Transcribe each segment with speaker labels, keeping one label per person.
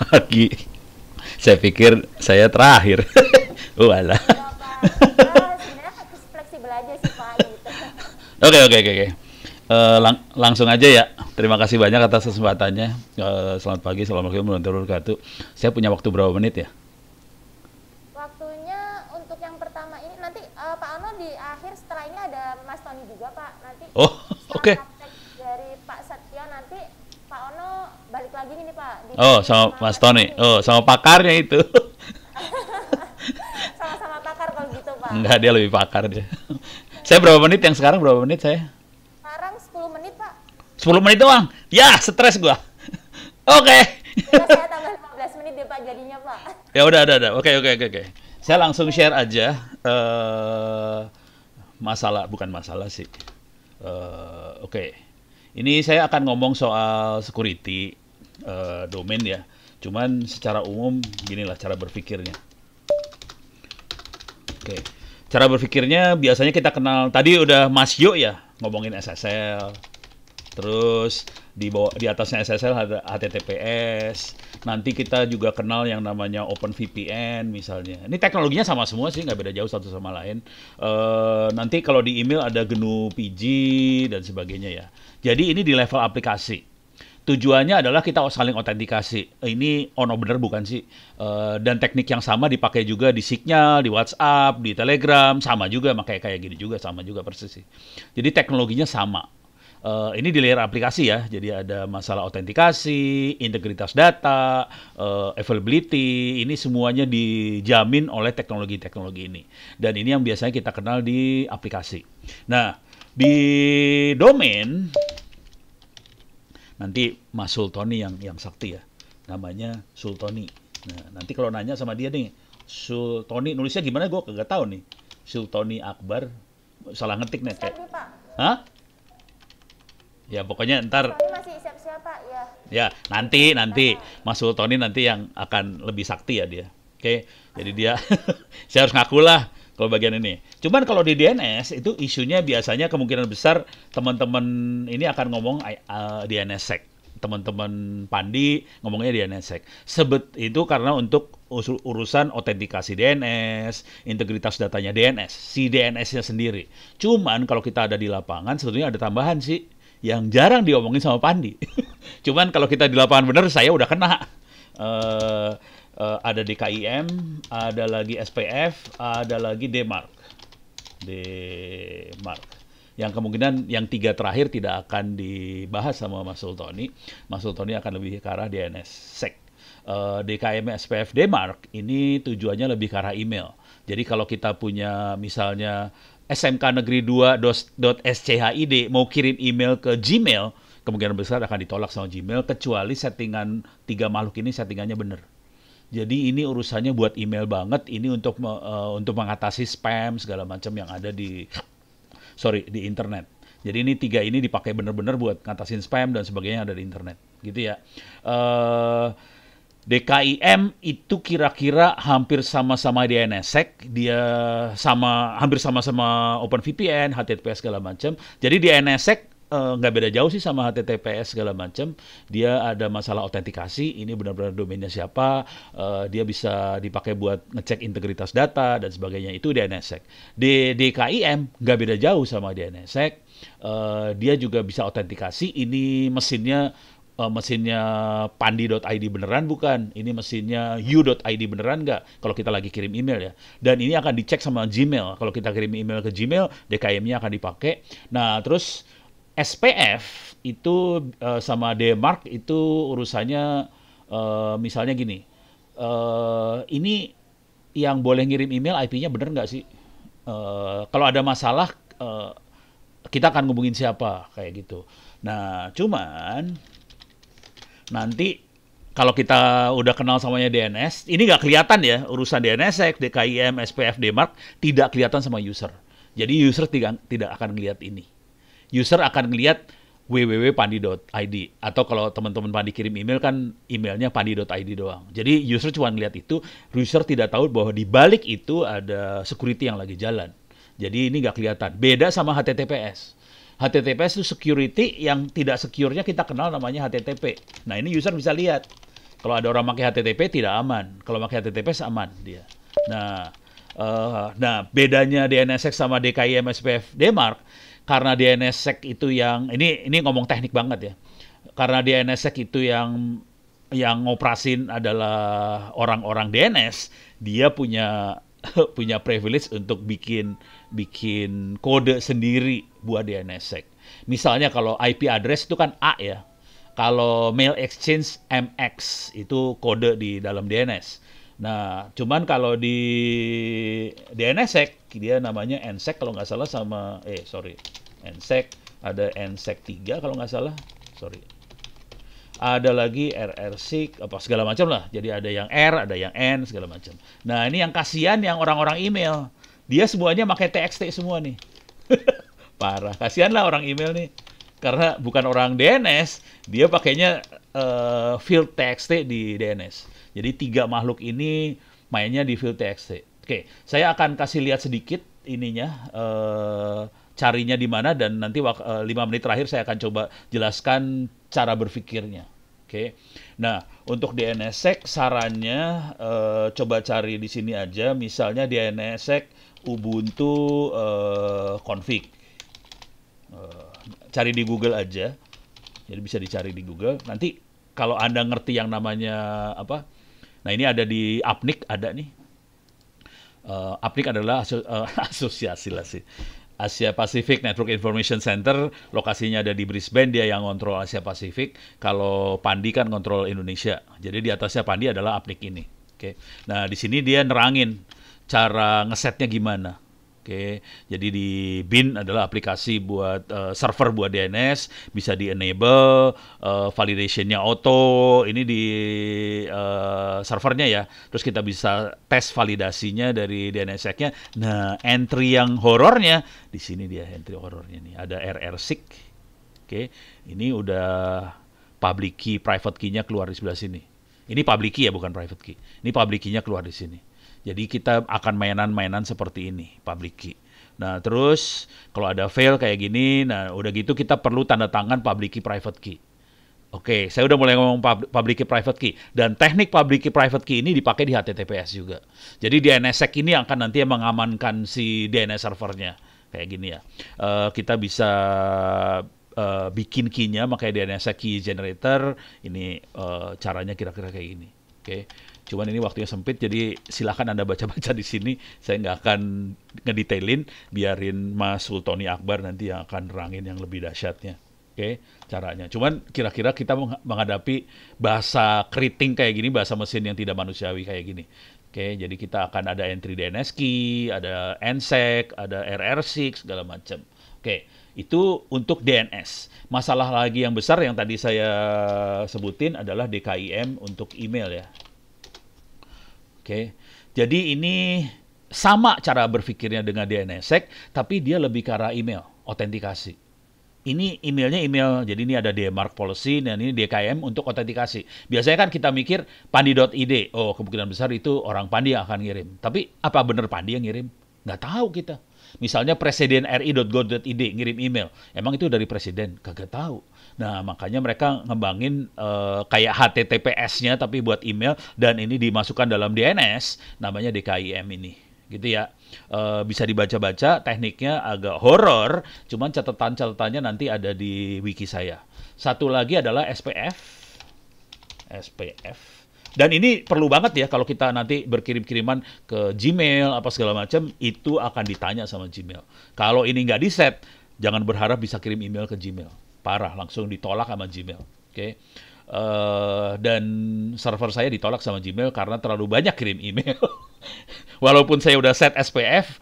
Speaker 1: pagi. Saya pikir saya terakhir. Walah.
Speaker 2: Enggak, Pak. Sebenarnya fleksibel aja sih, Pak, gitu.
Speaker 1: Oke, oke, oke, oke. Langsung aja ya. Terima kasih banyak atas kesempatannya. Selamat pagi, assalamualaikum warahmatullahi wabarakatuh. Saya punya waktu berapa menit ya?
Speaker 2: Waktunya untuk yang pertama ini nanti Pak Ano di akhir setelah ini ada Mas Tony juga, Pak. Nanti
Speaker 1: Oh,
Speaker 2: setelah
Speaker 1: oke.
Speaker 2: praktek dari Pak Setio nanti Pak Ono balik lagi nih Pak
Speaker 1: Oh,
Speaker 2: ditemani
Speaker 1: sama
Speaker 2: sama
Speaker 1: Mas
Speaker 2: Mas
Speaker 1: Tony.
Speaker 2: Tony.
Speaker 1: Oh, sama pakarnya itu.
Speaker 2: Sama-sama pakar kalau gitu, Pak.
Speaker 1: Enggak, dia lebih pakar dia. Saya berapa menit yang sekarang? Berapa menit saya?
Speaker 2: Sekarang 10 menit, Pak.
Speaker 1: 10 menit doang. Ya, stres gua. Oke.
Speaker 2: Udah saya tambah 15 menit deh, Pak, jadinya, Pak.
Speaker 1: Ya udah. Oke, oke, oke, oke. Saya langsung share aja masalah, bukan masalah sih. Oke. Ini saya akan ngomong soal security domain ya. Cuman secara umum ginilah cara berpikirnya. Oke. Cara berpikirnya biasanya kita kenal tadi udah Mas Yo ya ngomongin SSL. Terus di atasnya SSL ada HTTPS. Nanti kita juga kenal yang namanya OpenVPN misalnya. Ini teknologinya sama semua sih, nggak beda jauh satu sama lain. Nanti kalau di email ada GNU PG dan sebagainya ya. Jadi ini di level aplikasi. Tujuannya adalah kita saling autentikasi. Ini ono bener bukan sih? Dan teknik yang sama dipakai juga di Signal, di WhatsApp, di Telegram, sama juga, makanya kayak gini juga, sama juga persis sih. Jadi teknologinya sama. Ini di layer aplikasi ya, jadi ada masalah autentikasi, integritas data, availability, ini semuanya dijamin oleh teknologi-teknologi ini. Dan ini yang biasanya kita kenal di aplikasi. Nah, di domain, nanti Mas Sultoni yang sakti ya, namanya Sultoni. Nah, nanti kalau nanya sama dia nih, Sultoni nulisnya gimana, gue nggak tahu nih. Sultoni Akbar, salah ngetik nih kayak.
Speaker 2: Tadi, Pak.
Speaker 1: Hah? Ya pokoknya ntar
Speaker 2: Tony masih siap-siap, Pak, ya.
Speaker 1: ya nanti Mas Sultoni nanti yang akan lebih sakti ya dia. Oke, jadi dia saya harus ngaku lah kalau bagian ini. Cuman kalau di DNS itu isunya biasanya kemungkinan besar teman-teman ini akan ngomong DNSSEC. Teman-teman Pandi ngomongnya DNSSEC. Sebet itu karena untuk urusan autentikasi DNS, integritas datanya DNS, si DNS-nya sendiri. Cuman kalau kita ada di lapangan sebetulnya ada tambahan sih yang jarang diomongin sama Pandi. Cuman kalau kita di lapangan bener, saya udah kena. Ada DKIM, ada lagi SPF, ada lagi DMARC. DMARC. Yang kemungkinan yang 3 terakhir tidak akan dibahas sama Mas Sultoni. Mas Sultoni akan lebih ke arah DNSSEC. DKIM, SPF, DMARC ini tujuannya lebih ke arah email. Jadi kalau kita punya misalnya SMK Negeri 2.schid mau kirim email ke Gmail, kemungkinan besar akan ditolak sama Gmail kecuali settingan 3 makhluk ini settingannya benar. Jadi ini urusannya buat email banget, ini untuk mengatasi spam segala macam yang ada di internet. Jadi ini 3 ini dipakai benar-benar buat ngatasin spam dan sebagainya yang ada di internet, gitu ya. DKIM itu kira-kira hampir sama-sama DNSSEC, dia hampir sama-sama OpenVPN, HTTPS segala macam. Jadi DNSSEC nggak beda jauh sih sama HTTPS segala macam. Dia ada masalah autentikasi, ini benar-benar domainnya siapa, dia bisa dipakai buat ngecek integritas data dan sebagainya, itu DNSSEC. DKIM nggak beda jauh sama DNSSEC, dia juga bisa autentikasi, ini mesinnya pandi.id beneran bukan? Ini mesinnya you.id beneran nggak? Kalau kita lagi kirim email ya. Dan ini akan dicek sama Gmail. Kalau kita kirim email ke Gmail, DKIM-nya akan dipakai. Nah, terus SPF itu sama DMARC itu urusannya misalnya gini. Ini yang boleh ngirim email IP-nya bener nggak sih? Kalau ada masalah, kita akan ngubungin siapa? Kayak gitu. Nah, cuman nanti kalau kita udah kenal samanya DNS, ini nggak kelihatan ya urusan DNSSEC, DKIM, SPF, DMARC tidak kelihatan sama user. Jadi user tidak akan ngelihat ini. User akan ngelihat www.pandi.id atau kalau teman-teman Pandi kirim email kan emailnya pandi.id doang. Jadi user cuma ngelihat itu, user tidak tahu bahwa di balik itu ada security yang lagi jalan. Jadi ini nggak kelihatan. Beda sama HTTPS. HTTPS itu security yang tidak secure-nya kita kenal namanya HTTP. Nah ini user bisa lihat. Kalau ada orang pakai HTTP tidak aman. Kalau pakai HTTPS aman dia. Nah, nah bedanya DNSSEC sama DKIM SPF DMARC karena DNSSEC itu yang ini ngomong teknik banget ya. Karena DNSSEC itu yang ngoperasin adalah orang-orang DNS, dia punya punya privilege untuk bikin kode sendiri buat DNSSEC. Misalnya kalau IP address itu kan A ya. Kalau mail exchange MX itu kode di dalam DNS. Nah, cuman kalau di DNSSEC dia namanya NSEC kalau nggak salah sama NSEC ada NSEC 3 kalau nggak salah. Ada lagi RRSIC apa segala macam lah. Jadi ada yang R, ada yang N segala macam. Nah, ini yang kasihan yang orang-orang email. Dia semuanya pakai TXT semua nih. Parah. Kasihan lah orang email nih. Karena bukan orang DNS, dia pakainya field TXT di DNS. Jadi 3 makhluk ini mainnya di field TXT. Oke, saya akan kasih lihat sedikit ininya, carinya di mana, dan nanti 5 menit terakhir saya akan coba jelaskan cara berpikirnya. Oke, nah untuk DNSSEC sarannya coba cari di sini aja, misalnya DNSSEC Ubuntu config. Cari di Google aja, jadi bisa dicari di Google. Nanti kalau Anda ngerti yang namanya apa, nah ini ada di APNIC ada nih. APNIC adalah asosiasi lah sih. Asia Pacific Network Information Center, lokasinya ada di Brisbane, dia yang kontrol Asia Pasifik. Kalau Pandi kan kontrol Indonesia. Jadi di atasnya Pandi adalah APNIC ini. Oke. Nah, di sini dia nerangin cara ngesetnya gimana. Oke, jadi di bin adalah aplikasi buat server buat DNS, bisa di-enable, validation-nya auto, ini di servernya ya. Terus kita bisa tes validasinya dari DNSSEC-nya. Nah, entry yang horornya, di sini dia entry horornya nih, ada RRSIC. Oke, ini udah public key, private key-nya keluar di sebelah sini. Ini public key ya, bukan private key. Ini public key-nya keluar di sini. Jadi kita akan mainan-mainan seperti ini, public key. Nah, terus kalau ada fail kayak gini, nah udah gitu kita perlu tanda tangan public key, private key. Oke, saya udah mulai ngomong public key, private key. Dan teknik public key, private key ini dipakai di HTTPS juga. Jadi DNSSEC ini akan nanti mengamankan si DNS servernya. Kayak gini ya. Kita bisa bikin key-nya, makanya DNSSEC key generator. Ini caranya kira-kira kayak gini. Oke. Cuman ini waktunya sempit, jadi silahkan Anda baca-baca di sini. Saya nggak akan ngedetailin, biarin Mas Sultoni Akbar nanti yang akan nerangin yang lebih dahsyatnya. Oke, caranya. Cuman kira-kira kita menghadapi bahasa keriting kayak gini, bahasa mesin yang tidak manusiawi kayak gini. Oke, jadi kita akan ada entry DNS key, ada NSEC, ada RRSIC, segala macam. Oke, itu untuk DNS. Masalah lagi yang besar yang tadi saya sebutin adalah DKIM untuk email ya. Oke, jadi ini sama cara berpikirnya dengan DNSSEC, tapi dia lebih ke arah email, autentikasi. Ini emailnya email, jadi ini ada DMARC policy, dan ini DKIM untuk autentikasi. Biasanya kan kita mikir pandi.id, oh kemungkinan besar itu orang Pandi yang akan ngirim. Tapi apa benar Pandi yang ngirim? Nggak tahu kita. Misalnya presiden ri.go.id ngirim email, emang itu dari presiden? Kagak tahu. Nah, makanya mereka ngembangin kayak HTTPS-nya tapi buat email, dan ini dimasukkan dalam DNS, namanya DKIM ini. Gitu ya. Bisa dibaca-baca, tekniknya agak horor, cuman catatan-catatannya nanti ada di wiki saya. Satu lagi adalah SPF. Dan ini perlu banget ya kalau kita nanti berkirim-kiriman ke Gmail, apa segala macam, itu akan ditanya sama Gmail. Kalau ini nggak di-set, jangan berharap bisa kirim email ke Gmail. Parah, langsung ditolak sama Gmail. Oke. Dan server saya ditolak sama Gmail karena terlalu banyak kirim email. Walaupun saya udah set SPF,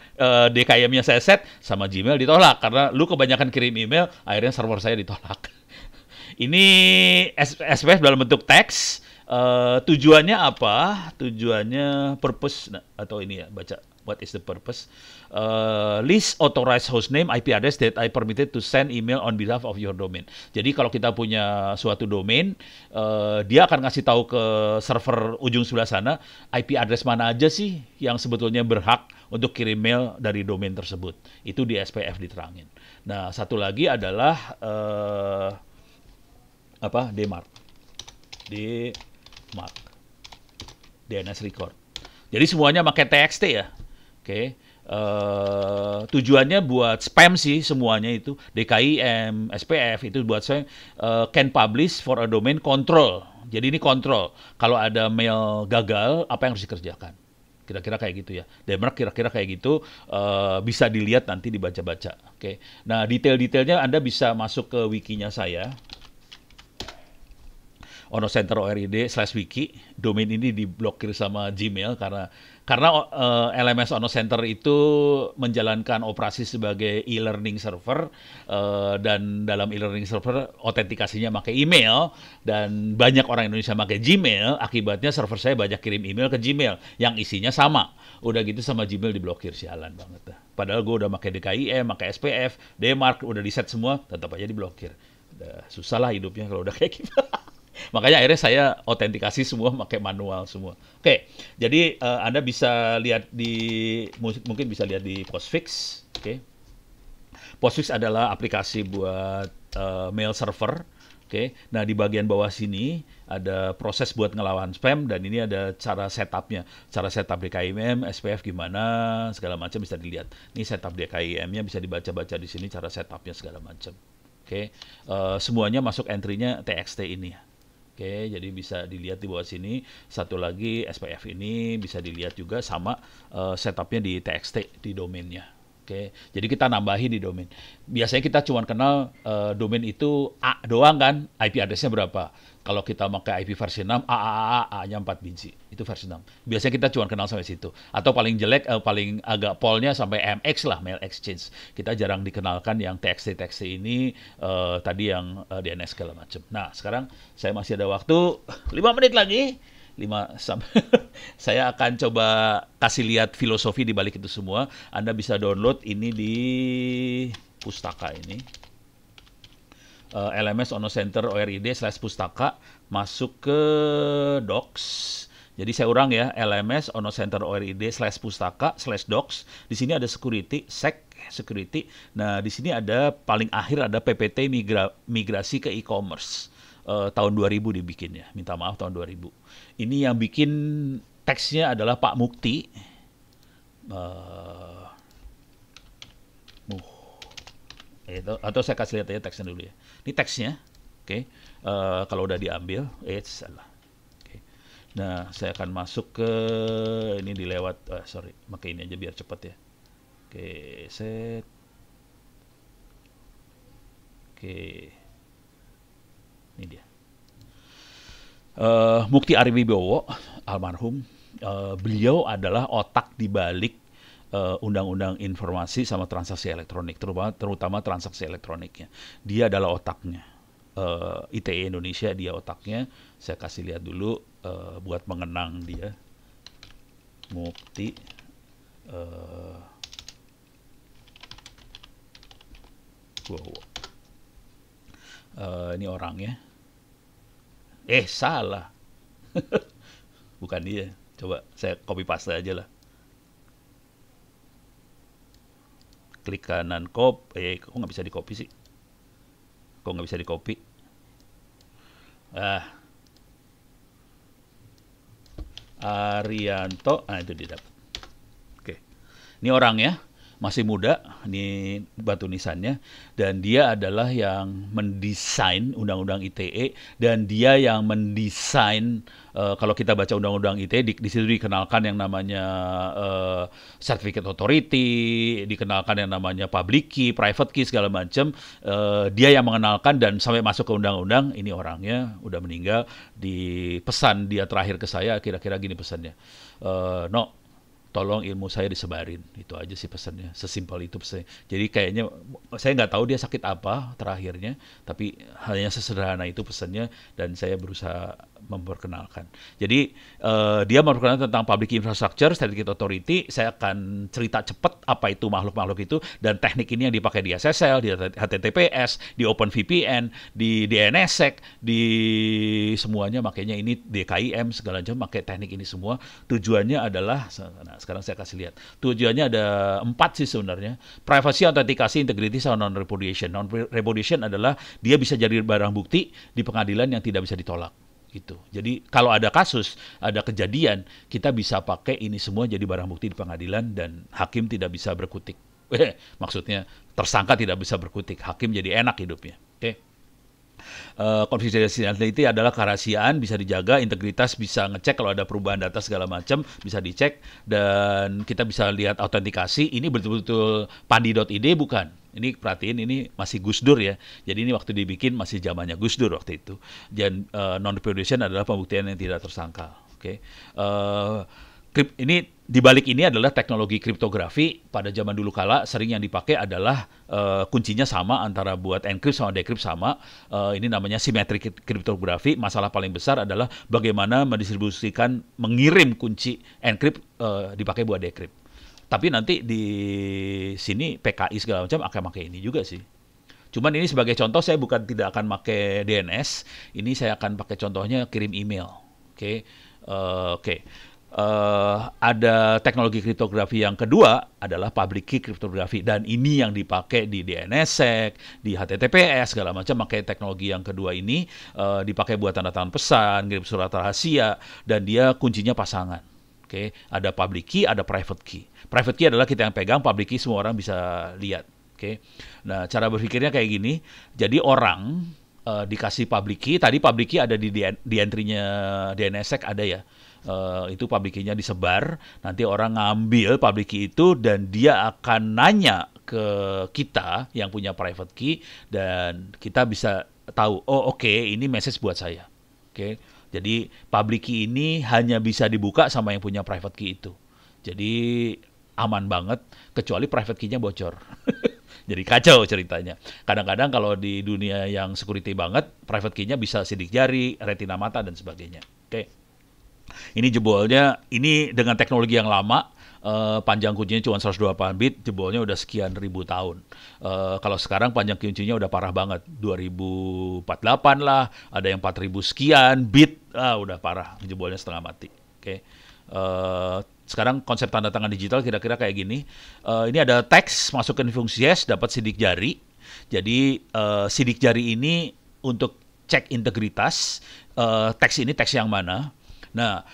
Speaker 1: DKIM-nya saya set, sama Gmail ditolak. Karena lu kebanyakan kirim email, akhirnya server saya ditolak. Ini SPF dalam bentuk teks. Tujuannya apa? Tujuannya purpose, atau ini ya, baca. What is the purpose? List authorized hostname IP address that I permitted to send email on behalf of your domain. Jadi kalau kita punya suatu domain, dia akan ngasih tahu ke server ujung sebelah sana IP address mana aja sih yang sebetulnya berhak untuk kirim mail dari domain tersebut. Itu di SPF diterangin. Nah, satu lagi adalah DMARC. mark, DNS record. Jadi semuanya pakai TXT ya. Oke. Tujuannya buat spam sih semuanya itu. DKIM, SPF itu buat saya can publish for a domain control. Jadi ini kontrol. Kalau ada mail gagal, apa yang harus dikerjakan? Kira-kira kayak gitu ya. Denmark kira-kira kayak gitu, bisa dilihat nanti dibaca-baca. Oke. Nah, detail-detailnya Anda bisa masuk ke wikinya saya. onocenter.org/wiki. Domain ini diblokir sama Gmail karena LMS Onocenter itu menjalankan operasi sebagai e-learning server, dan dalam e-learning server autentikasinya pakai email, dan banyak orang Indonesia pakai Gmail. Akibatnya server saya banyak kirim email ke Gmail yang isinya sama. Udah gitu sama Gmail diblokir, sialan banget dah. Padahal gue udah pakai DKIM, pakai SPF, DMARC, udah di set semua, tetap aja diblokir. Udah susah lah hidupnya kalau udah kayak gitu. Makanya akhirnya saya autentikasi semua pakai manual semua. Oke, jadi Anda bisa lihat mungkin bisa lihat di Postfix. Oke. Postfix adalah aplikasi buat mail server. Oke. Nah, di bagian bawah sini ada proses buat ngelawan spam, dan ini ada cara setupnya. Cara setup DKIM, SPF gimana, segala macam bisa dilihat. Ini setup DKIM-nya bisa dibaca-baca di sini, cara setupnya segala macam. Oke. Semuanya masuk entry-nya TXT ini. Oke, jadi bisa dilihat di bawah sini. Satu lagi SPF ini bisa dilihat juga sama setupnya di TXT di domainnya. Oke, jadi kita nambahin di domain. Biasanya kita cuma kenal domain itu A doang kan, IP address-nya berapa. Kalau kita pakai IP versi 6, A-nya 4 biji. Itu versi 6. Biasanya kita cuma kenal sampai situ. Atau paling jelek, paling agak polnya sampai MX lah, mail exchange. Kita jarang dikenalkan yang TXT ini, tadi yang DNS segala macam. Nah, sekarang saya masih ada waktu 5 menit lagi. Saya akan coba kasih lihat filosofi di balik itu semua. Anda bisa download ini di pustaka ini. LMS onocenter.org/pustaka, masuk ke docs. Jadi saya ulang ya, LMS onocenter.org/pustaka/docs. Di sini ada security, security. Nah, di sini ada paling akhir ada PPT migrasi ke e-commerce. Tahun 2000 dibikinnya. Minta maaf tahun 2000. Ini yang bikin teksnya adalah Pak Mukti. Atau saya kasih lihat aja teksnya dulu ya. Ini teksnya, oke. Kalau udah diambil, salah. Okay. Nah, saya akan masuk ke ini pakai ini aja biar cepat ya. Oke, set. Oke, ini dia. Mukti Ariwibowo, almarhum. Beliau adalah otak di balik Undang-Undang Informasi sama Transaksi Elektronik, terutama transaksi elektroniknya. Dia adalah otaknya. ITE Indonesia dia otaknya. Saya kasih lihat dulu buat mengenang dia. Mukti ini orangnya. Salah. Bukan dia. Coba saya copy paste aja lah. Klik kanan kok nggak bisa di copy sih? Kok nggak bisa di copy? Arianto, itu dia dapat. Oke, ini orangnya masih muda, ini batu nisannya, dan dia adalah yang mendesain Undang-Undang ITE, dan dia yang mendesain kalau kita baca Undang-Undang ITE di situ dikenalkan yang namanya Certificate Authority, dikenalkan yang namanya Public Key, Private Key segala macam. Dia yang mengenalkan dan sampai masuk ke Undang-Undang. Ini orangnya udah meninggal. Di pesan dia terakhir ke saya kira-kira gini pesannya. No, tolong ilmu saya disebarin. Itu aja sih pesannya. Sesimpel itu pesannya. Jadi kayaknya saya nggak tahu dia sakit apa terakhirnya, tapi hanya sesederhana itu pesannya, dan saya berusaha memperkenalkan. Jadi dia memperkenalkan tentang Public Infrastructure Certificate Authority. Saya akan cerita cepat apa itu makhluk-makhluk itu, dan teknik ini yang dipakai di SSL, di HTTPS, di OpenVPN, di DNSSEC, di semuanya makanya ini DKIM segala macam pakai teknik ini semua. Tujuannya adalah, nah sekarang saya kasih lihat. Tujuannya ada 4 sih sebenarnya. Privacy, autentikasi, integrity, sama non-repudiation. Non-repudiation adalah dia bisa jadi barang bukti di pengadilan yang tidak bisa ditolak. gitu. Jadi kalau ada kasus, ada kejadian, kita bisa pakai ini semua jadi barang bukti di pengadilan dan hakim tidak bisa berkutik. Maksudnya tersangka tidak bisa berkutik, hakim jadi enak hidupnya. Oke. Confidentiality adalah kerahasiaan, bisa dijaga, integritas bisa ngecek kalau ada perubahan data segala macam, bisa dicek, dan kita bisa lihat autentikasi. Ini betul-betul pandi.id bukan. Ini perhatiin, ini masih Gus Dur ya. Jadi ini waktu dibikin masih zamannya Gus Dur waktu itu. Dan non-repudiation adalah pembuktian yang tidak tersangkal. Oke. Ini di balik ini adalah teknologi kriptografi. Pada zaman dulu kala sering yang dipakai adalah kuncinya sama antara buat encrypt sama decrypt sama. Ini namanya symmetric kriptografi. Masalah paling besar adalah bagaimana mendistribusikan, mengirim kunci encrypt dipakai buat decrypt. Tapi nanti di sini PKI segala macam akan pakai ini juga sih. Cuman ini sebagai contoh, saya bukan tidak akan pakai DNS. Ini saya akan pakai contohnya kirim email. Oke. Ada teknologi kriptografi yang kedua adalah public key kriptografi, dan ini yang dipakai di DNSSEC, di HTTPS segala macam. Pakai teknologi yang kedua ini dipakai buat tanda tangan pesan, ngirim surat rahasia, dan dia kuncinya pasangan. Oke, ada public key, ada private key. Private key adalah kita yang pegang, public key semua orang bisa lihat. Oke, nah cara berpikirnya kayak gini. Jadi orang dikasih public key. Tadi public key ada di entry-nya DNSSEC ada ya. Itu public key-nya disebar. Nanti orang ngambil public key itu dan dia akan nanya ke kita yang punya private key, dan kita bisa tahu, oh oke, ini message buat saya. Oke. Jadi public key ini hanya bisa dibuka sama yang punya private key itu. Jadi aman banget, kecuali private key-nya bocor. Jadi kacau ceritanya. Kadang-kadang kalau di dunia yang security banget, private key-nya bisa sidik jari, retina mata, dan sebagainya. Oke. Ini jebolnya, ini dengan teknologi yang lama, panjang kuncinya cuma 128 bit, jebolnya udah sekian ribu tahun. Kalau sekarang panjang kuncinya udah parah banget, 2048 lah, ada yang 4000 sekian bit, udah parah, jebolnya setengah mati. Oke. Sekarang konsep tanda tangan digital kira-kira kayak gini. Ini ada teks, masukin fungsi hash, dapat sidik jari. Jadi sidik jari ini untuk cek integritas, teks ini teks yang mana. Nah,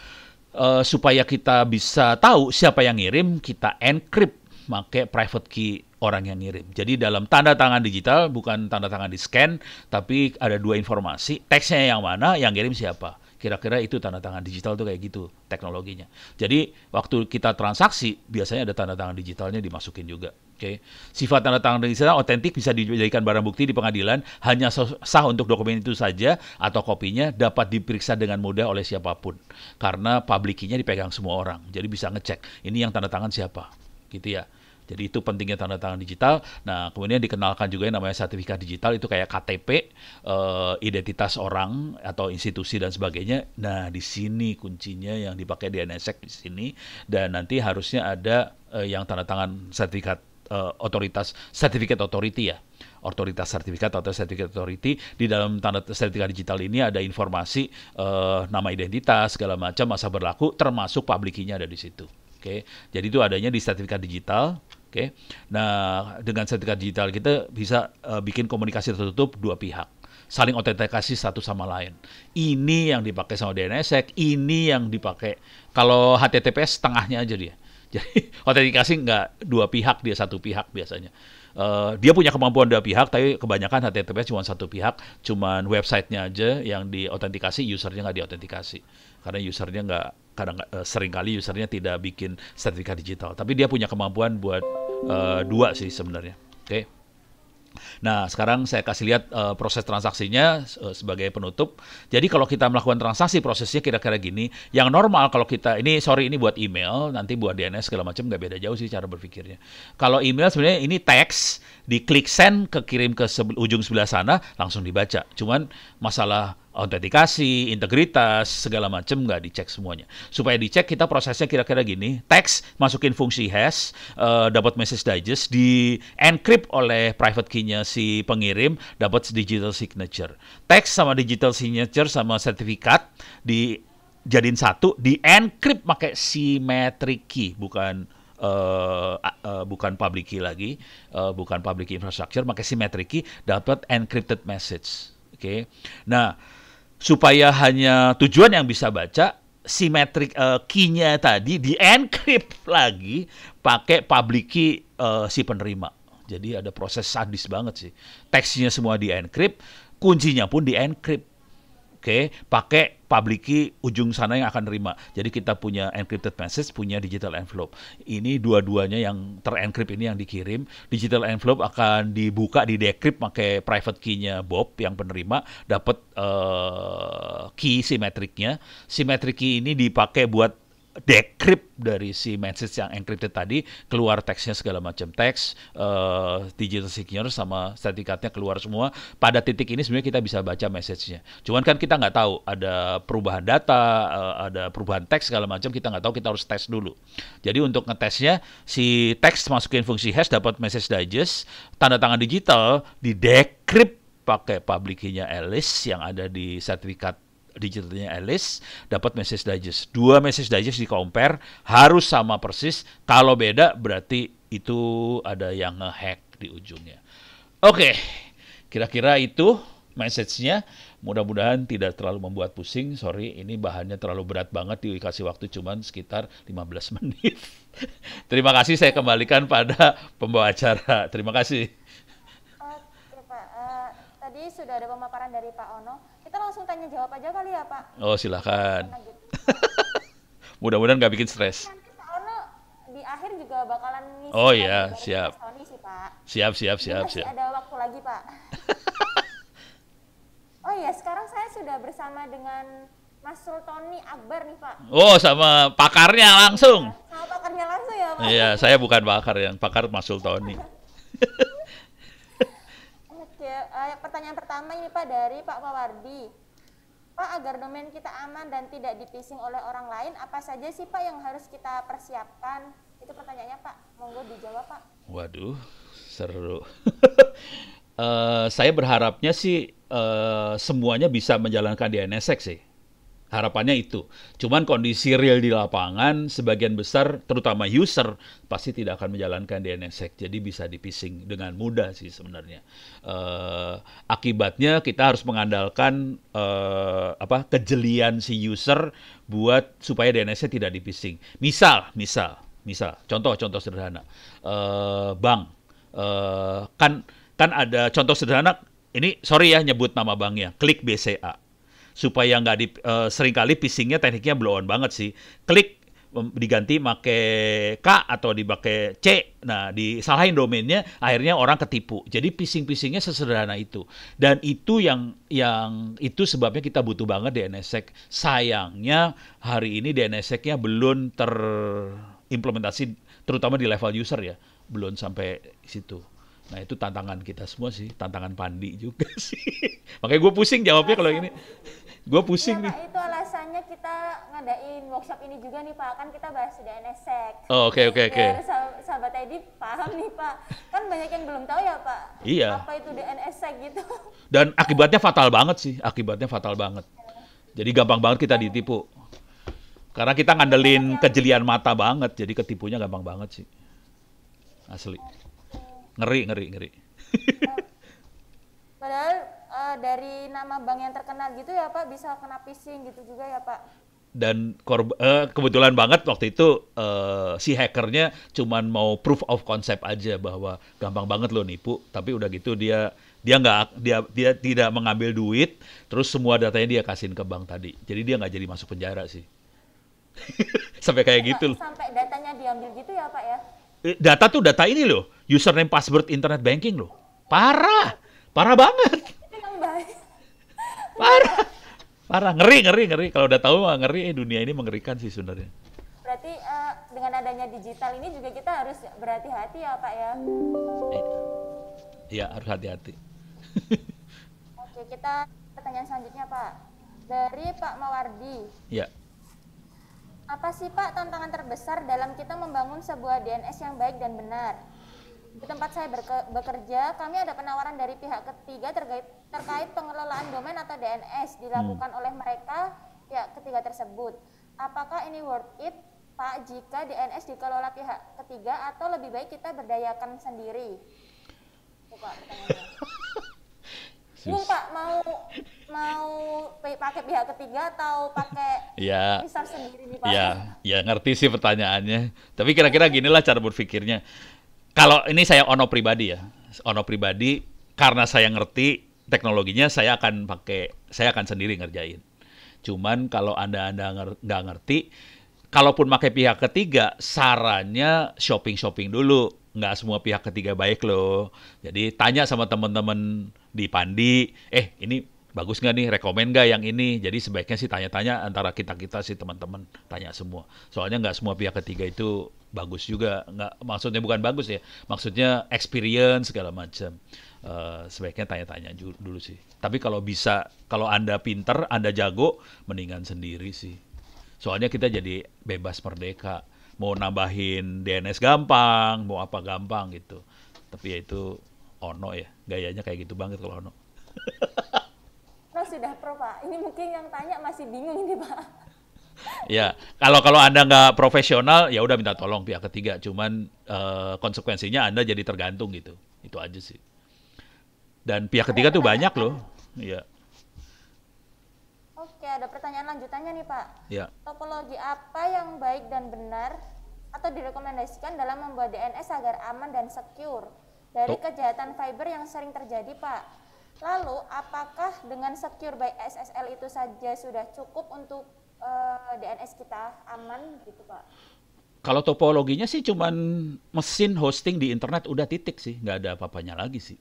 Speaker 1: supaya kita bisa tahu siapa yang ngirim, kita encrypt pakai private key orang yang ngirim. Jadi dalam tanda tangan digital, bukan tanda tangan di scan, tapi ada dua informasi, teksnya yang mana, yang ngirim siapa. Kira-kira itu tanda tangan digital tuh kayak gitu teknologinya. Jadi waktu kita transaksi, biasanya ada tanda tangan digitalnya dimasukin juga. Oke. Sifat tanda tangan digital otentik, bisa dijadikan barang bukti di pengadilan, hanya sah untuk dokumen itu saja atau kopinya dapat diperiksa dengan mudah oleh siapapun. Karena public key-nya dipegang semua orang. Jadi bisa ngecek, ini yang tanda tangan siapa. Gitu ya. Jadi itu pentingnya tanda tangan digital. Nah, kemudian dikenalkan juga yang namanya sertifikat digital, itu kayak KTP, identitas orang atau institusi dan sebagainya. Nah, di sini kuncinya yang dipakai di DNSSEC di sini, dan nanti harusnya ada yang tanda tangan sertifikat otoritas, sertifikat authority ya. Otoritas sertifikat atau sertifikat authority. Di dalam tanda sertifikat digital ini ada informasi nama identitas segala macam, masa berlaku, termasuk public key-nya ada di situ. Oke. Jadi itu adanya di sertifikat digital. Oke. Nah, dengan sertifikat digital kita bisa bikin komunikasi tertutup dua pihak, saling otentikasi satu sama lain. Ini yang dipakai sama DNSSEC, ini yang dipakai. Kalau HTTPS setengahnya aja dia. Jadi otentikasi nggak dua pihak, dia satu pihak biasanya. Dia punya kemampuan dua pihak, tapi kebanyakan HTTPS cuma satu pihak, cuman websitenya aja yang diautentikasi, usernya nggak diautentikasi. Karena usernya nggak, seringkali usernya tidak bikin sertifikat digital. Tapi dia punya kemampuan buat dua sih sebenarnya. Oke. Nah, sekarang saya kasih lihat proses transaksinya sebagai penutup. Jadi kalau kita melakukan transaksi, prosesnya kira-kira gini. Yang normal kalau kita, ini buat email, nanti buat DNS segala macam, nggak beda jauh sih cara berpikirnya. Kalau email sebenarnya ini teks, diklik send, kirim ke ujung sebelah sana, langsung dibaca. Cuman masalah autentikasi, integritas, segala macam nggak dicek semuanya. Supaya dicek, kita prosesnya kira-kira gini. Teks, masukin fungsi hash, dapat message digest, di encrypt oleh private key-nya si pengirim, dapat digital signature. Teks sama digital signature sama sertifikat dijadiin satu, di encrypt pakai symmetric key, bukan public key lagi, bukan public key infrastructure, pakai symmetric key, dapat encrypted message. Oke. Nah, supaya hanya tujuan yang bisa baca, simetrik key-nya tadi di-encrypt lagi pakai public key si penerima. Jadi ada proses sadis banget sih. Teksnya semua di-encrypt, kuncinya pun di-encrypt. Oke, pakai public key ujung sana yang akan nerima. Jadi kita punya encrypted message, punya digital envelope. Ini dua-duanya yang terencrypt ini yang dikirim. Digital envelope akan dibuka, di-decrypt pakai private key-nya Bob yang penerima, dapat key simetriknya. Simetric key ini dipakai buat decrypt dari si message yang encrypted tadi, keluar teksnya segala macam teks, digital signature sama sertifikatnya keluar semua. Pada titik ini sebenarnya kita bisa baca message-nya. Cuman kan kita nggak tahu ada perubahan data, ada perubahan teks segala macam, kita nggak tahu, kita harus tes dulu. Jadi untuk ngetesnya, si teks masukin fungsi hash, dapat message digest, tanda tangan digital, di decrypt pakai public key-nya Alice yang ada di sertifikat digitalnya Alice, dapat message digest. Dua message digest di compare harus sama persis. Kalau beda berarti itu ada yang ngehack di ujungnya. Oke, kira-kira itu message-nya. Mudah-mudahan tidak terlalu membuat pusing. Sorry, ini bahannya terlalu berat banget, dikasih waktu cuman sekitar 15 menit. Terima kasih, saya kembalikan pada pembawa acara. Terima kasih.
Speaker 2: Oke Pak, tadi sudah ada pemaparan dari Pak Ono. Kita langsung tanya jawab aja kali ya Pak.
Speaker 1: Oh, silakan.
Speaker 2: Karena gitu.
Speaker 1: Mudah-mudahan nggak bikin stres.
Speaker 2: Nanti Pak Ono di akhir juga bakalan ngisi
Speaker 1: Oh
Speaker 2: lagi
Speaker 1: iya,
Speaker 2: dari
Speaker 1: siap.
Speaker 2: Mas Tony sih Pak.
Speaker 1: Siap.
Speaker 2: Jadi masih ada waktu lagi Pak. Oh iya, sekarang saya sudah bersama dengan Mas Sultoni Akbar nih Pak.
Speaker 1: Oh, sama pakarnya langsung.
Speaker 2: Sama pakarnya langsung ya Pak.
Speaker 1: Iya, saya bukan pakar, yang pakar Mas Sultoni.
Speaker 2: Oke, pertanyaan pertama ini Pak dari Pak Mawardi. Pak, agar domain kita aman dan tidak di-phishing oleh orang lain, apa saja sih Pak yang harus kita persiapkan? Itu pertanyaannya Pak, monggo dijawab Pak.
Speaker 1: Waduh, seru. Saya berharapnya sih semuanya bisa menjalankan di NSX sih. Harapannya itu. Cuman kondisi real di lapangan, sebagian besar, terutama user, pasti tidak akan menjalankan DNSSEC. Jadi bisa di-phishing dengan mudah sih sebenarnya. Akibatnya kita harus mengandalkan kejelian si user buat supaya DNSSEC tidak di-phishing. Misal, contoh sederhana. Bank, kan ada contoh sederhana, ini sorry ya nyebut nama banknya, Klik BCA. Supaya nggak seringkali phishingnya tekniknya blow on banget sih. Klik diganti pakai K atau dipakai C. Nah, disalahin domainnya, akhirnya orang ketipu. Jadi phishing-phishingnya sesederhana itu. Dan itu yang itu sebabnya kita butuh banget DNSSEC. Sayangnya hari ini DNSSEC-nya belum terimplementasi, terutama di level user ya. Belum sampai situ. Nah, itu tantangan kita semua sih, tantangan Pandi juga sih. Makanya gue pusing jawabnya kalau ini. Gue pusing nih.
Speaker 2: Pak, itu alasannya kita ngadain workshop ini juga nih Pak, kan kita bahas DNSSEC.
Speaker 1: Oh, oke.
Speaker 2: Biar sahabat ID paham nih Pak. Kan banyak yang belum tahu ya Pak.
Speaker 1: Iya.
Speaker 2: Apa itu DNSSEC gitu.
Speaker 1: Dan akibatnya fatal banget sih, Jadi gampang banget kita ditipu. Karena kita ngandelin kejelian mata banget, jadi ketipunya gampang banget sih. Asli. Ngeri.
Speaker 2: Padahal dari nama bank yang terkenal gitu ya Pak, bisa kena phishing gitu juga ya Pak.
Speaker 1: Dan kebetulan banget waktu itu si hackernya cuman mau proof of concept aja bahwa gampang banget lo nipu, tapi udah gitu dia tidak mengambil duit, terus semua datanya dia kasihin ke bank tadi. Jadi dia nggak jadi masuk penjara sih. Sampai kayak gitu loh.
Speaker 2: Sampai datanya diambil gitu ya Pak ya.
Speaker 1: Data tuh data ini loh, username password internet banking loh. Parah banget.
Speaker 2: Itu yang baik.
Speaker 1: Parah, ngeri. Kalau udah tahu mah ngeri, dunia ini mengerikan sih sebenarnya.
Speaker 2: Berarti dengan adanya digital ini juga kita harus berhati-hati ya Pak ya.
Speaker 1: Iya, harus hati-hati.
Speaker 2: Oke, kita pertanyaan selanjutnya Pak. Dari Pak Mawardi.
Speaker 1: Ya.
Speaker 2: Apa sih Pak tantangan terbesar dalam kita membangun sebuah DNS yang baik dan benar? Di tempat saya bekerja, kami ada penawaran dari pihak ketiga terkait pengelolaan domain atau DNS dilakukan oleh mereka pihak ketiga tersebut. Apakah ini worth it, Pak, jika DNS dikelola pihak ketiga atau lebih baik kita berdayakan sendiri? Itu Pak pertanyaannya. bingung Pak, mau mau pakai pihak ketiga atau pakai
Speaker 1: Ya,
Speaker 2: research sendiri nih Pak.
Speaker 1: ya ngerti sih pertanyaannya. Tapi kira-kira ginilah cara berpikirnya. Kalau ini saya ono pribadi karena saya ngerti teknologinya, saya akan sendiri ngerjain. Cuman kalau anda nggak ngerti, kalaupun pakai pihak ketiga, sarannya shopping dulu. Nggak semua pihak ketiga baik loh. Jadi tanya sama teman-teman di Pandi, ini bagus nggak nih, rekomen nggak yang ini. Jadi sebaiknya sih tanya-tanya antara kita sih teman-teman, tanya semua. Soalnya nggak semua pihak ketiga itu bagus juga. Nggak, maksudnya bukan bagus ya, maksudnya experience segala macam. Sebaiknya tanya-tanya dulu sih. Tapi kalau bisa, kalau Anda pinter, Anda jago, mendingan sendiri sih. Soalnya kita jadi bebas merdeka. Mau nambahin DNS gampang, mau apa gampang gitu. Tapi ya itu Ono ya, gayanya kayak gitu banget kalau Ono.
Speaker 2: Sudah pro Pak, ini mungkin yang tanya masih bingung ini Pak.
Speaker 1: Ya, kalau Anda nggak profesional, ya udah minta tolong pihak ketiga. Cuman konsekuensinya Anda jadi tergantung gitu. Itu aja sih. Dan pihak ketiga tuh banyak loh. Iya.
Speaker 2: Oke, ada pertanyaan lanjutannya nih Pak.
Speaker 1: Ya.
Speaker 2: Topologi apa yang baik dan benar atau direkomendasikan dalam membuat DNS agar aman dan secure dari kejahatan cyber yang sering terjadi Pak? Lalu, apakah dengan secure by SSL itu saja sudah cukup untuk DNS kita aman gitu Pak?
Speaker 1: Kalau topologinya sih cuman mesin hosting di internet udah titik sih, nggak ada apa-apanya lagi sih.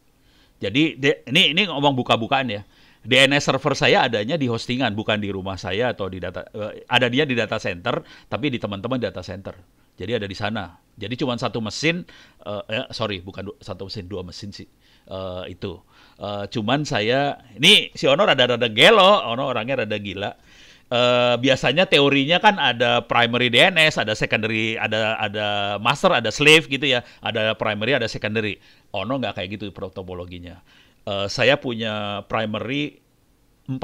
Speaker 1: Jadi ini ngomong buka-bukaan ya. DNS server saya adanya di hostingan, bukan di rumah saya atau di ada dia di data center, tapi di teman-teman data center. Jadi ada di sana. Jadi cuma satu mesin, bukan satu mesin, dua mesin sih. Itu. Cuman saya, ini si Ono rada-rada gelo, Ono orangnya rada gila. Biasanya teorinya kan ada primary DNS, ada secondary, ada master, ada slave gitu ya. Ada primary, ada secondary. Ono nggak kayak gitu topologinya. Saya punya primary 4.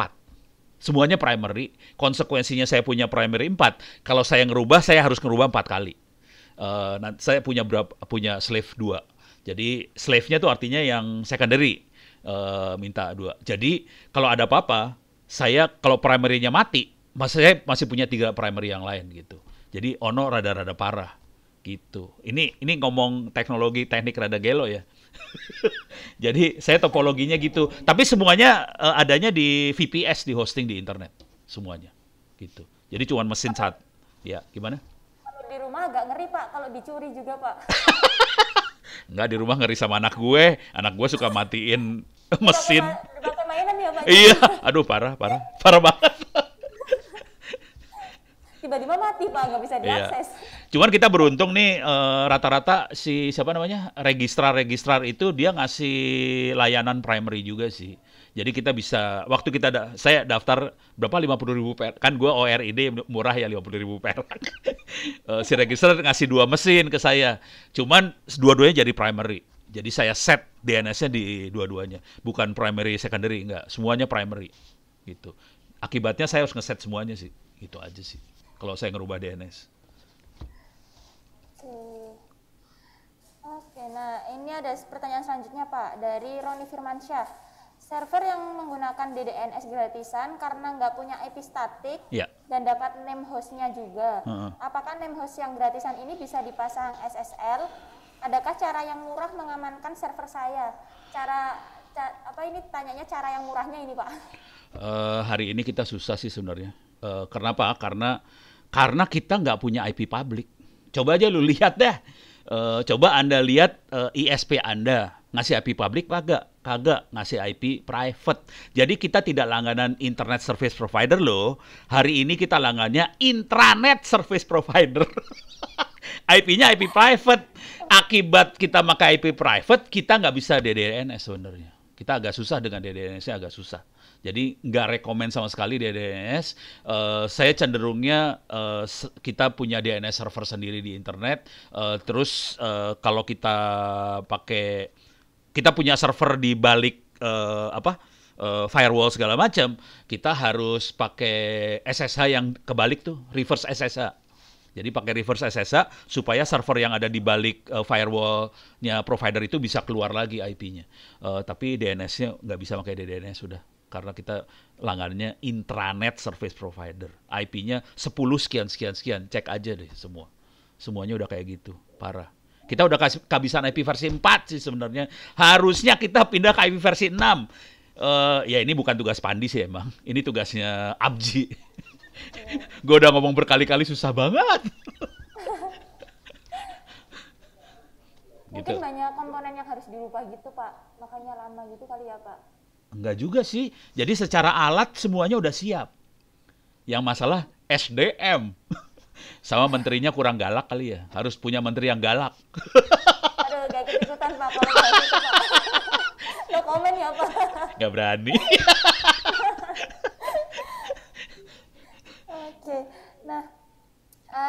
Speaker 1: Semuanya primary. Konsekuensinya saya punya primary 4. Kalau saya ngerubah, saya harus ngerubah 4 kali. Saya punya slave 2. Jadi slave-nya tuh artinya yang secondary. Minta 2. Jadi kalau ada apa-apa, saya kalau primary-nya mati, saya masih punya 3 primary yang lain gitu. Jadi Ono rada-rada parah gitu. Ini ngomong teknologi teknik rada gelo ya. Jadi saya topologinya gitu. Tapi semuanya adanya di VPS, di hosting di internet. Semuanya gitu. Jadi cuma mesin satu. Ya, gimana?
Speaker 2: Kalau di rumah agak ngeri Pak, kalau dicuri juga Pak.
Speaker 1: Enggak, di rumah ngeri sama anak gue. Anak gue suka matiin mesin.
Speaker 2: Pakai mainan ya Pak?
Speaker 1: Iya, aduh parah banget.
Speaker 2: Tiba-tiba mati Pak, nggak bisa diakses.
Speaker 1: Iya. Cuman kita beruntung nih, rata-rata registrar itu dia ngasih layanan primary juga sih. Jadi kita bisa, waktu saya daftar berapa, 50.000 perak, kan gue ORID murah ya, 50.000 perak. Si registrar ngasih 2 mesin ke saya, cuman dua-duanya jadi primary. Jadi saya set DNS-nya di dua-duanya, bukan primary secondary, enggak, semuanya primary gitu. Akibatnya saya harus ngeset semuanya sih, gitu aja sih. Kalau saya ngerubah DNS.
Speaker 2: Oke, nah ini ada pertanyaan selanjutnya Pak, dari Roni Firmansyah. Server yang menggunakan DDNS gratisan karena nggak punya IP statik dan dapat name hostnya juga. Apakah name host yang gratisan ini bisa dipasang SSL? Adakah cara yang murah mengamankan server saya? Tanyanya cara yang murahnya ini Pak.
Speaker 1: Hari ini kita susah sih sebenarnya. Kenapa? Karena kita nggak punya IP public. Coba aja lu lihat deh. Coba Anda lihat ISP Anda ngasih IP public kagak ngasih IP private. Jadi kita tidak langganan internet service provider loh. Hari ini kita langgannya intranet service provider. IP-nya IP private. Akibat kita pakai IP private, kita nggak bisa DDNS sebenarnya. Kita agak susah dengan DDNS-nya, agak susah. Jadi nggak rekomen sama sekali DNS. Saya cenderungnya kita punya DNS server sendiri di internet. Terus kalau kita punya server di balik firewall segala macam, kita harus pakai SSH yang kebalik tuh, reverse SSH. Jadi pakai reverse SSH supaya server yang ada di balik firewall-nya provider itu bisa keluar lagi IP-nya. Tapi DNS-nya nggak bisa pakai DNS sudah. Karena kita langganannya intranet service provider. IP-nya 10 sekian, sekian. Cek aja deh semua. Semuanya udah kayak gitu. Parah. Kita udah kehabisan IP versi 4 sih sebenarnya. Harusnya kita pindah ke IP versi 6. Ya ini bukan tugas Pandi sih emang. Ini tugasnya Abji. Gue udah ngomong berkali-kali susah banget.
Speaker 2: Mungkin
Speaker 1: Gitu.
Speaker 2: banyak komponen yang harus dirubah gitu Pak, makanya lama gitu kali ya Pak.
Speaker 1: Enggak juga sih. Jadi secara alat semuanya udah siap. Yang masalah SDM. Sama menterinya kurang galak kali ya. Harus punya menteri yang galak.
Speaker 2: Aduh, gak ikut-ikutan Pak, kalau gak gitu Pak. No komen ya Pak.
Speaker 1: Nggak berani.
Speaker 2: Oke, nah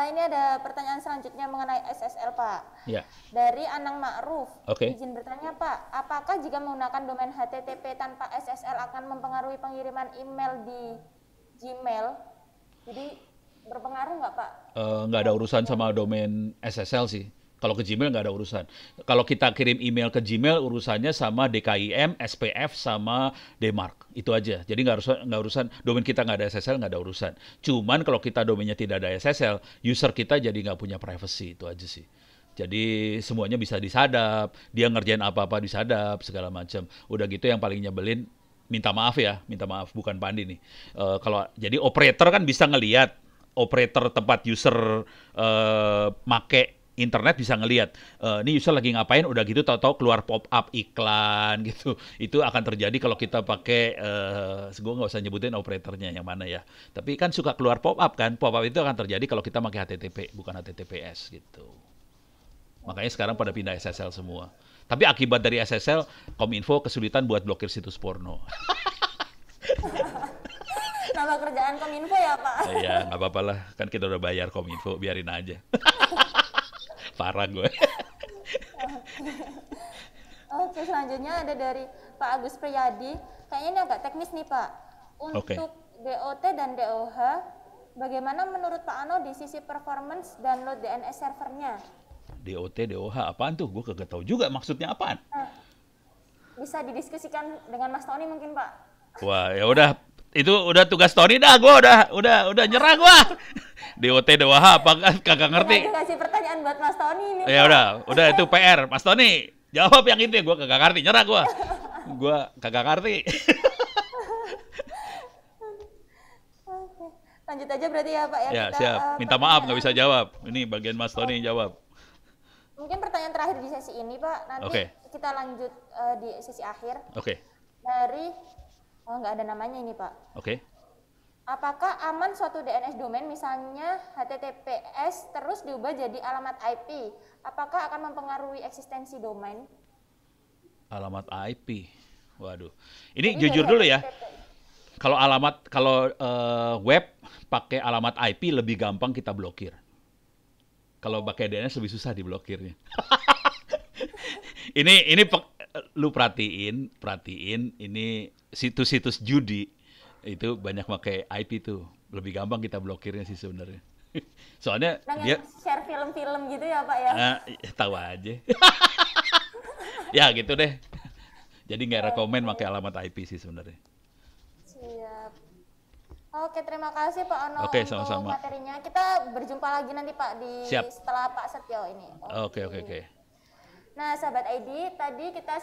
Speaker 2: ini ada pertanyaan selanjutnya mengenai SSL Pak.
Speaker 1: Ya.
Speaker 2: Dari Anang Ma'ruf,
Speaker 1: Oke.
Speaker 2: izin bertanya Pak, apakah jika menggunakan domain HTTP tanpa SSL akan mempengaruhi pengiriman email di Gmail? Jadi berpengaruh nggak Pak?
Speaker 1: Nggak ada urusan sama domain SSL sih. Kalau ke Gmail nggak ada urusan. Kalau kita kirim email ke Gmail, urusannya sama DKIM, SPF, sama DMARC. Itu aja. Jadi nggak urusan, domain kita nggak ada SSL, nggak ada urusan. Cuman kalau kita domainnya tidak ada SSL, user kita jadi nggak punya privacy. Itu aja sih. Jadi semuanya bisa disadap, dia ngerjain apa-apa disadap, segala macam. Udah gitu yang paling nyebelin, minta maaf ya, minta maaf, bukan Pandi nih. Jadi operator kan bisa ngelihat, operator tempat user make internet bisa ngelihat ini user lagi ngapain, udah gitu tahu-tahu keluar pop up iklan gitu. Itu akan terjadi kalau kita pakai gue nggak usah nyebutin operatornya yang mana ya. Tapi kan suka keluar pop up kan. Pop up itu akan terjadi kalau kita pakai HTTP bukan HTTPS gitu. Makanya sekarang pada pindah SSL semua. Tapi akibat dari SSL, Kominfo kesulitan buat blokir situs porno.
Speaker 2: Nama kerjaan Kominfo ya Pak?
Speaker 1: Ya nggak apa-apa lah, kan kita udah bayar Kominfo, biarin aja. Parah gue.
Speaker 2: Oke, selanjutnya ada dari Pak Agus Priyadi. Kayaknya ini agak teknis nih Pak. Untuk
Speaker 1: Oke.
Speaker 2: DOT dan DOH, bagaimana menurut Pak Ano di sisi performance download DNS servernya?
Speaker 1: DOT, DOH, apaan tuh? Gue kagak tahu juga maksudnya apaan.
Speaker 2: Bisa didiskusikan dengan Mas Tony mungkin Pak?
Speaker 1: Wah, ya udah, itu udah tugas Tony dah. Gue udah nyerah gue. DOT, DOH, apa kagak ngerti?
Speaker 2: Saya kasih pertanyaan buat Mas Tony nih.
Speaker 1: Ya
Speaker 2: Pak.
Speaker 1: udah itu PR. Mas Tony, jawab yang itu. Gue kagak ngerti, nyerah gue. Gue kagak ngerti.
Speaker 2: Oke. Lanjut aja berarti ya Pak ya.
Speaker 1: Ya
Speaker 2: Kita,
Speaker 1: siap. Minta maaf nggak bisa jawab. Ini bagian Mas Tony jawab.
Speaker 2: Mungkin pertanyaan terakhir di sesi ini Pak. Nanti
Speaker 1: Oke.
Speaker 2: kita lanjut di sesi akhir.
Speaker 1: Oke,
Speaker 2: Dari, nggak ada namanya ini Pak.
Speaker 1: oke.
Speaker 2: Apakah aman suatu DNS domain misalnya HTTPS terus diubah jadi alamat IP? Apakah akan mempengaruhi eksistensi domain?
Speaker 1: Alamat IP. Waduh. Ini
Speaker 2: Jadi
Speaker 1: jujur
Speaker 2: dari
Speaker 1: dulu ya.
Speaker 2: HTTP.
Speaker 1: Kalau web pakai alamat IP lebih gampang kita blokir. Kalau pakai DNS lebih susah diblokirnya. Lu perhatiin ini situs-situs judi itu banyak pakai IP tuh. Lebih gampang kita blokirnya sih sebenarnya. Soalnya
Speaker 2: Nah,
Speaker 1: dia
Speaker 2: yang share film-film gitu ya Pak ya?
Speaker 1: tahu aja. Ya gitu deh. Jadi nggak rekomen pakai alamat IP sih sebenarnya.
Speaker 2: Siap. Oke, terima kasih Pak Ono
Speaker 1: Oke,
Speaker 2: untuk
Speaker 1: sama-sama.
Speaker 2: materinya. Kita berjumpa lagi nanti Pak di
Speaker 1: Siap.
Speaker 2: setelah Pak Setio ini.
Speaker 1: Oke.
Speaker 2: Nah, sahabat ID, tadi kita